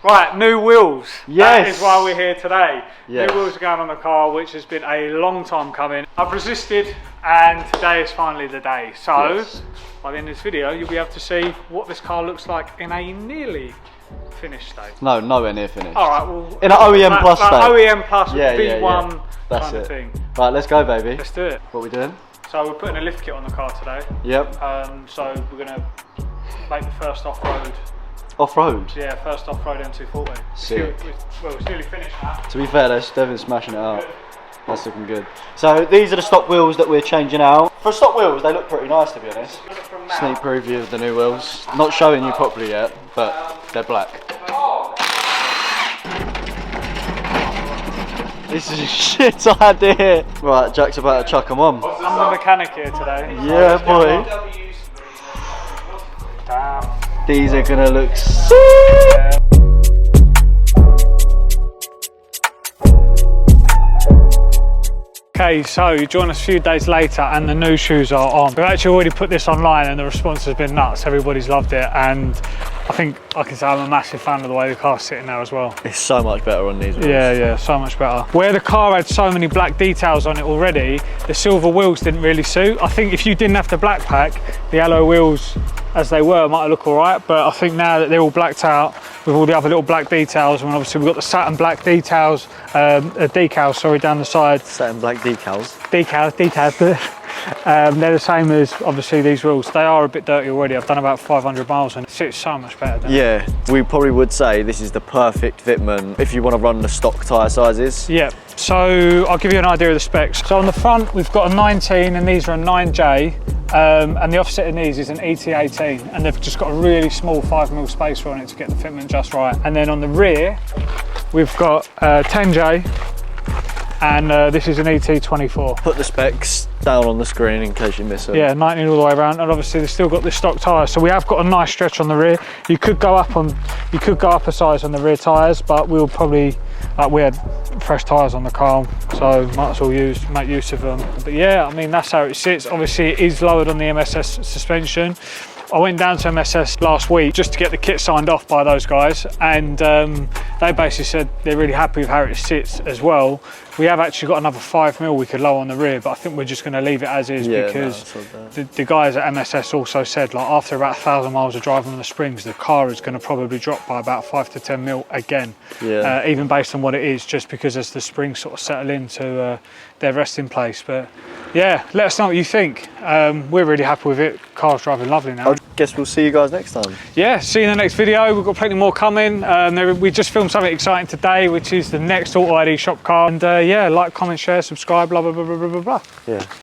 Right, new wheels. Yes. That is why we're here today. Yes. New wheels are going on the car, which has been a long time coming. I've resisted, and today is finally the day. So, yes. by the end of this video, you'll be able to see what this car looks like in a nearly finished state. No, nowhere near finished. All right, well, in an OEM plus state. OEM plus yeah, B1 yeah. That's kind it. of thing. Right, let's go, baby. Let's do it. What are we doing? So we're putting a lift kit on the car today. Yep. So we're going to make the first off-road. Off-road? Yeah, first off-road M240. Sick. Well, it's nearly finished now. To be fair, they're definitely smashing it out. That's looking good. So these are the stock wheels that we're changing out. For stock wheels, they look pretty nice, to be honest. Sneak preview of the new wheels. Not showing you properly yet, but they're black. This is a shit idea. Right, Jack's about to chuck them on. I'm the mechanic here today. Yeah, boy. Damn. These are gonna look sick. Yeah. Okay, so you join us a few days later and the new shoes are on. We've actually already put this online and the response has been nuts. Everybody's loved it, and I think I can say I'm a massive fan of the way the car's sitting now as well. It's so much better on these wheels. Yeah, so much better. Where the car had so many black details on it already, the silver wheels didn't really suit. I think if you didn't have the black pack, the alloy wheels as they were might look all right, but I think now that they're all blacked out with all the other little black details, and obviously we've got the satin black decals, down the side. Satin black decals. They're the same as obviously these wheels. They are a bit dirty already. I've done about 500 miles and it sits so much better. Yeah, we probably would say this is the perfect fitment if you want to run the stock tyre sizes. Yeah, so I'll give you an idea of the specs. So on the front we've got a 19 and these are a 9J. And the offset in these is an ET18, and they've just got a really small 5mm spacer on it to get the fitment just right. And then on the rear, we've got 10J, and this is an ET24. Put the specs down on the screen in case you miss them. Yeah, 19 all the way around, and obviously they've still got the stock tyres, so we have got a nice stretch on the rear. You could go up a size on the rear tyres, but we'll probably, we had fresh tyres on the car, so might as well make use of them. But yeah, I mean, that's how it sits. Obviously it is lowered on the MSS suspension. I went down to MSS last week just to get the kit signed off by those guys, and they basically said they're really happy with how it sits as well. We have actually got another 5mm we could lower on the rear, but I think we're just going to leave it as is, because the guys at MSS also said, like, after about 1,000 miles of driving on the springs, the car is going to probably drop by about 5 to 10mm again, even based on what it is, just because as the springs sort of settle into their resting place. But yeah, let us know what you think. We're really happy with it. Car's driving lovely now. I guess we'll see you guys next time. Yeah, see you in the next video. We've got plenty more coming. We just filmed something exciting today, which is the next AUTOID shop car. And yeah, like, comment, share, subscribe, blah, blah, blah, blah, blah, blah. Yeah.